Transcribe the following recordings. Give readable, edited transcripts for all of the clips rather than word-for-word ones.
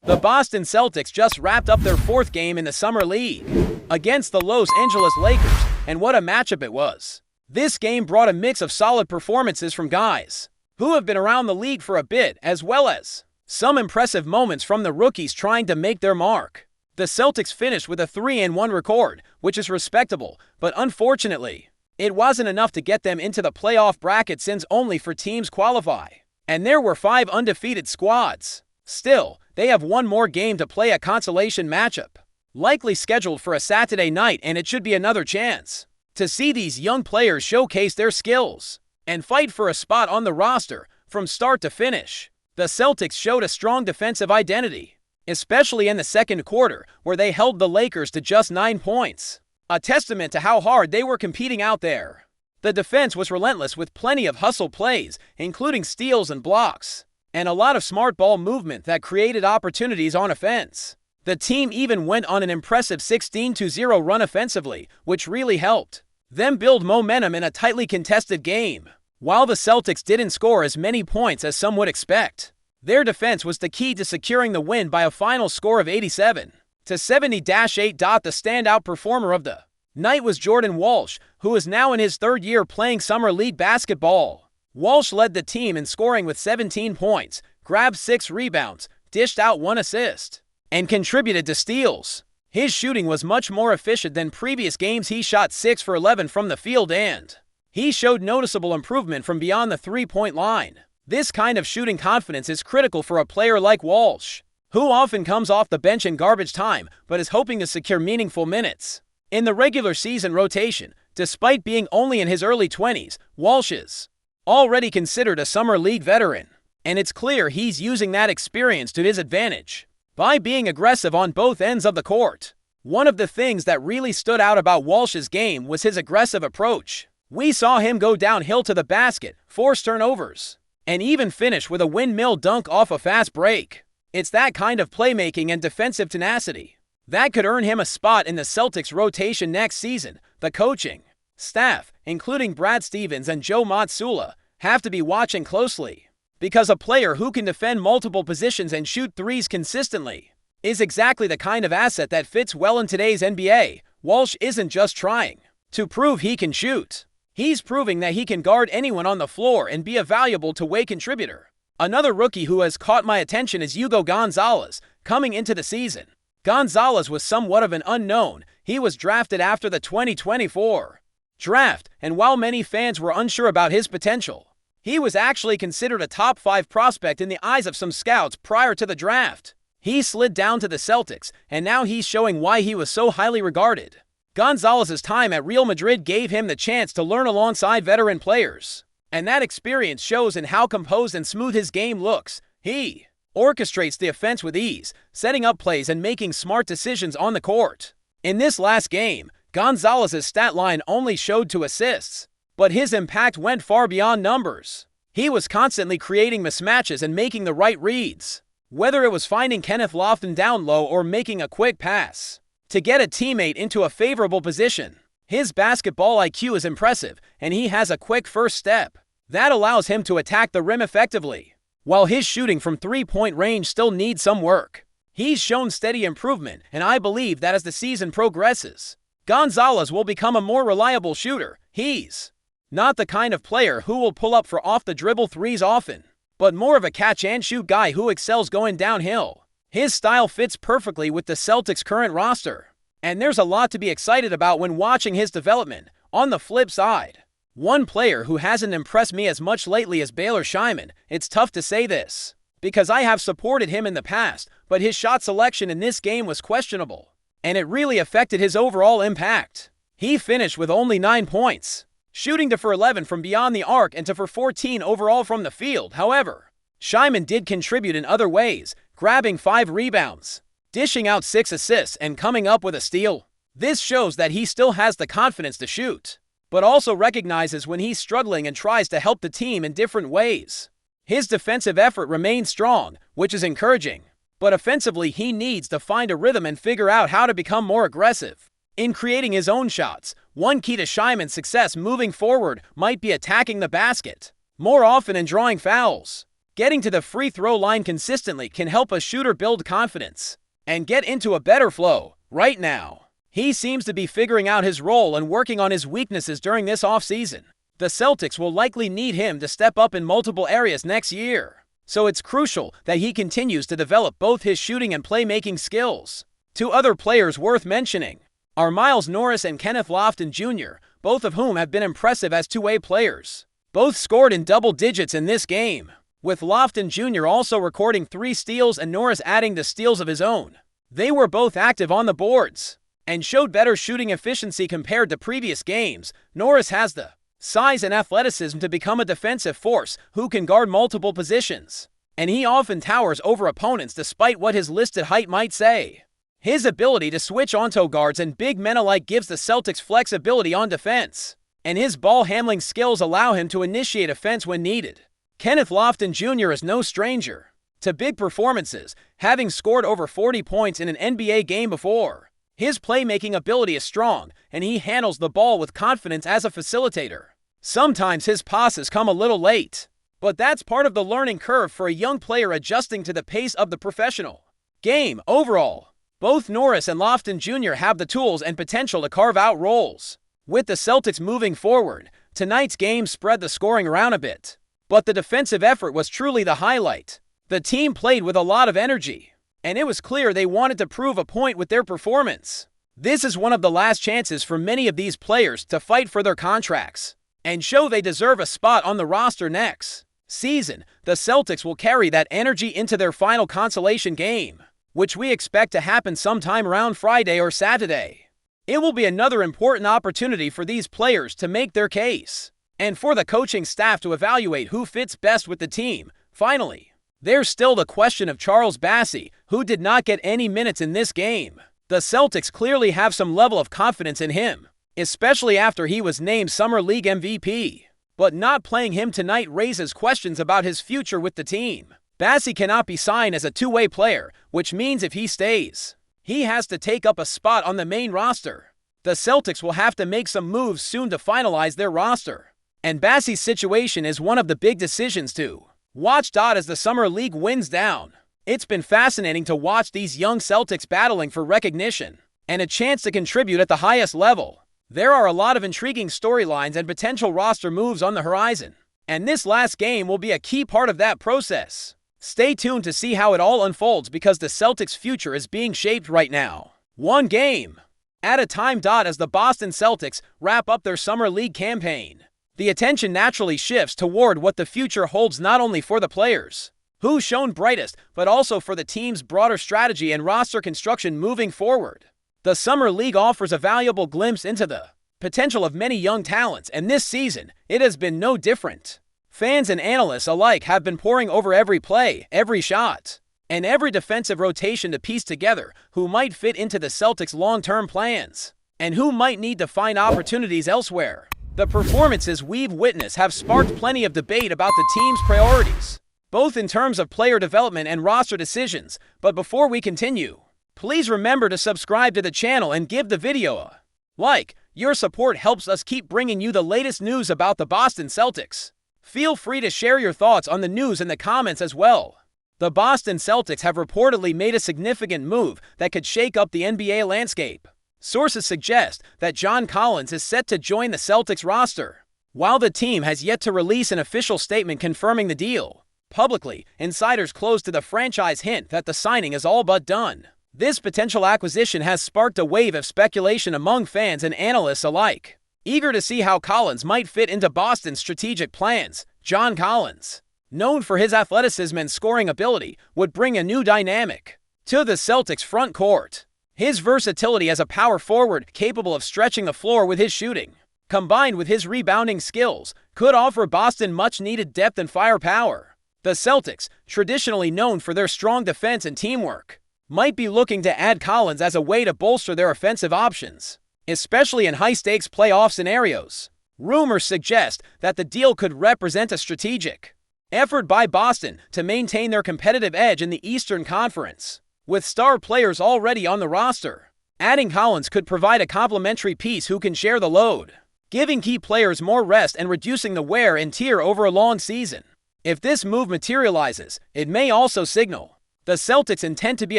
The Boston Celtics just wrapped up their fourth game in the Summer League against the Los Angeles Lakers, and what a matchup it was. This game brought a mix of solid performances from guys who have been around the league for a bit, as well as some impressive moments from the rookies trying to make their mark. The Celtics finished with a 3-1 record, which is respectable, but unfortunately, it wasn't enough to get them into the playoff bracket since only 4 teams qualify, and there were 5 undefeated squads. Still, they have one more game to play, a consolation matchup, likely scheduled for a Saturday night, and it should be another chance to see these young players showcase their skills and fight for a spot on the roster from start to finish. The Celtics showed a strong defensive identity, especially in the second quarter, where they held the Lakers to just 9 points, a testament to how hard they were competing out there. The defense was relentless with plenty of hustle plays, including steals and blocks, and a lot of smart ball movement that created opportunities on offense. The team even went on an impressive 16-0 run offensively, which really helped them build momentum in a tightly contested game. While the Celtics didn't score as many points as some would expect, their defense was the key to securing the win by a final score of 87-70-8. The standout performer of the night was Jordan Walsh, who is now in his 3rd year playing Summer League basketball. Walsh led the team in scoring with 17 points, grabbed 6 rebounds, dished out 1 assist, and contributed to steals. His shooting was much more efficient than previous games. He shot 6 for 11 from the field, and he showed noticeable improvement from beyond the 3-point line. This kind of shooting confidence is critical for a player like Walsh, who often comes off the bench in garbage time but is hoping to secure meaningful minutes in the regular season rotation. Despite being only in his early 20s, Walsh is already considered a Summer League veteran, and it's clear he's using that experience to his advantage by being aggressive on both ends of the court. One of the things that really stood out about Walsh's game was his aggressive approach. We saw him go downhill to the basket, force turnovers, and even finish with a windmill dunk off a fast break. It's that kind of playmaking and defensive tenacity that could earn him a spot in the Celtics rotation next season. The coaching staff, including Brad Stevens and Joe Mazzulla, have to be watching closely, because a player who can defend multiple positions and shoot threes consistently is exactly the kind of asset that fits well in today's NBA. Walsh isn't just trying to prove he can shoot. He's proving that he can guard anyone on the floor and be a valuable two-way contributor. Another rookie who has caught my attention is Hugo Gonzalez. Coming into the season, Gonzalez was somewhat of an unknown. He was drafted after the 2024 draft, and while many fans were unsure about his potential, he was actually considered a top 5 prospect in the eyes of some scouts prior to the draft. He slid down to the Celtics, and now he's showing why he was so highly regarded. Gonzalez's time at Real Madrid gave him the chance to learn alongside veteran players, and that experience shows in how composed and smooth his game looks. He orchestrates the offense with ease, setting up plays and making smart decisions on the court. In this last game, Gonzalez's stat line only showed 2 assists, but his impact went far beyond numbers. He was constantly creating mismatches and making the right reads, whether it was finding Kenneth Lofton down low or making a quick pass to get a teammate into a favorable position. His basketball IQ is impressive, and he has a quick first step that allows him to attack the rim effectively. While his shooting from 3-point range still needs some work, he's shown steady improvement, and I believe that as the season progresses, Gonzalez will become a more reliable shooter. He's not the kind of player who will pull up for off-the-dribble threes often, but more of a catch-and-shoot guy who excels going downhill. His style fits perfectly with the Celtics' current roster, and there's a lot to be excited about when watching his development. On the flip side, one player who hasn't impressed me as much lately is Baylor Scheiman. It's tough to say this, because I have supported him in the past, but his shot selection in this game was questionable, and it really affected his overall impact. He finished with only 9 points, shooting 2 for 11 from beyond the arc and 2 for 14 overall from the field. However, Scheiman did contribute in other ways, grabbing 5 rebounds, dishing out 6 assists, and coming up with a steal. This shows that he still has the confidence to shoot, but also recognizes when he's struggling and tries to help the team in different ways. His defensive effort remains strong, which is encouraging, but offensively he needs to find a rhythm and figure out how to become more aggressive in creating his own shots. One key to Scheiman's success moving forward might be attacking the basket more often and drawing fouls. Getting to the free throw line consistently can help a shooter build confidence and get into a better flow. Right now, he seems to be figuring out his role and working on his weaknesses during this offseason. The Celtics will likely need him to step up in multiple areas next year, so it's crucial that he continues to develop both his shooting and playmaking skills. Two other players worth mentioning are Miles Norris and Kenneth Lofton Jr., both of whom have been impressive as two-way players. Both scored in double digits in this game, with Lofton Jr. also recording 3 steals and Norris adding the steals of his own. They were both active on the boards and showed better shooting efficiency compared to previous games. Norris has the size and athleticism to become a defensive force who can guard multiple positions, and he often towers over opponents despite what his listed height might say. His ability to switch onto guards and big men alike gives the Celtics flexibility on defense, and his ball-handling skills allow him to initiate offense when needed. Kenneth Lofton Jr. is no stranger to big performances, having scored over 40 points in an NBA game before. His playmaking ability is strong, and he handles the ball with confidence as a facilitator. Sometimes his passes come a little late, but that's part of the learning curve for a young player adjusting to the pace of the professional game. Overall, both Norris and Lofton Jr. have the tools and potential to carve out roles. With the Celtics moving forward, tonight's game spread the scoring around a bit, but the defensive effort was truly the highlight. The team played with a lot of energy, and it was clear they wanted to prove a point with their performance. This is one of the last chances for many of these players to fight for their contracts and show they deserve a spot on the roster next season. The Celtics will carry that energy into their final consolation game, which we expect to happen sometime around Friday or Saturday. It will be another important opportunity for these players to make their case, and for the coaching staff to evaluate who fits best with the team. Finally, there's still the question of Charles Bassey, who did not get any minutes in this game. The Celtics clearly have some level of confidence in him, especially after he was named Summer League MVP. But not playing him tonight raises questions about his future with the team. Bassey cannot be signed as a two-way player, which means if he stays, he has to take up a spot on the main roster. The Celtics will have to make some moves soon to finalize their roster, and Bassey's situation is one of the big decisions to watch as the Summer League winds down. It's been fascinating to watch these young Celtics battling for recognition and a chance to contribute at the highest level. There are a lot of intriguing storylines and potential roster moves on the horizon, and this last game will be a key part of that process. Stay tuned to see how it all unfolds because the Celtics' future is being shaped right now, one game at a time. As the Boston Celtics wrap up their Summer League campaign, the attention naturally shifts toward what the future holds, not only for the players who shone brightest, but also for the team's broader strategy and roster construction moving forward. The Summer League offers a valuable glimpse into the potential of many young talents, and this season, it has been no different. Fans and analysts alike have been poring over every play, every shot, and every defensive rotation to piece together who might fit into the Celtics' long-term plans and who might need to find opportunities elsewhere. The performances we've witnessed have sparked plenty of debate about the team's priorities, both in terms of player development and roster decisions. But before we continue, please remember to subscribe to the channel and give the video a like. Your support helps us keep bringing you the latest news about the Boston Celtics. Feel free to share your thoughts on the news in the comments as well. The Boston Celtics have reportedly made a significant move that could shake up the NBA landscape. Sources suggest that John Collins is set to join the Celtics roster. While the team has yet to release an official statement confirming the deal, publicly, insiders close to the franchise hint that the signing is all but done. This potential acquisition has sparked a wave of speculation among fans and analysts alike, eager to see how Collins might fit into Boston's strategic plans. John Collins, known for his athleticism and scoring ability, would bring a new dynamic to the Celtics front court. His versatility as a power forward capable of stretching the floor with his shooting, combined with his rebounding skills, could offer Boston much-needed depth and firepower. The Celtics, traditionally known for their strong defense and teamwork, might be looking to add Collins as a way to bolster their offensive options, especially in high-stakes playoff scenarios. Rumors suggest that the deal could represent a strategic effort by Boston to maintain their competitive edge in the Eastern Conference. With star players already on the roster, adding Collins could provide a complementary piece who can share the load, giving key players more rest and reducing the wear and tear over a long season. If this move materializes, it may also signal the Celtics intend to be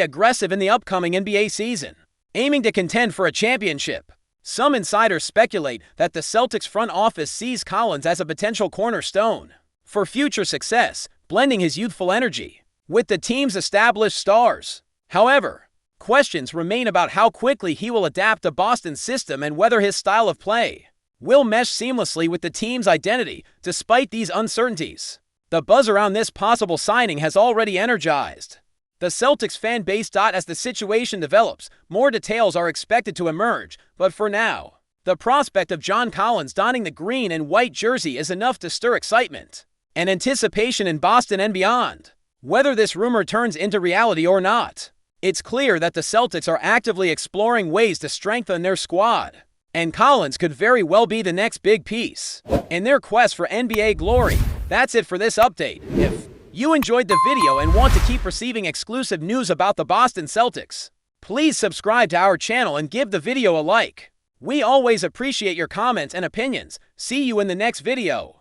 aggressive in the upcoming NBA season, aiming to contend for a championship. Some insiders speculate that the Celtics front office sees Collins as a potential cornerstone for future success, blending his youthful energy with the team's established stars. However, questions remain about how quickly he will adapt to Boston's system and whether his style of play will mesh seamlessly with the team's identity. Despite these uncertainties, the buzz around this possible signing has already energized the Celtics fan base. As the situation develops, more details are expected to emerge, but for now, the prospect of John Collins donning the green and white jersey is enough to stir excitement and anticipation in Boston and beyond. Whether this rumor turns into reality or not, it's clear that the Celtics are actively exploring ways to strengthen their squad, and Collins could very well be the next big piece in their quest for NBA glory. That's it for this update. If you enjoyed the video and want to keep receiving exclusive news about the Boston Celtics, please subscribe to our channel and give the video a like. We always appreciate your comments and opinions. See you in the next video.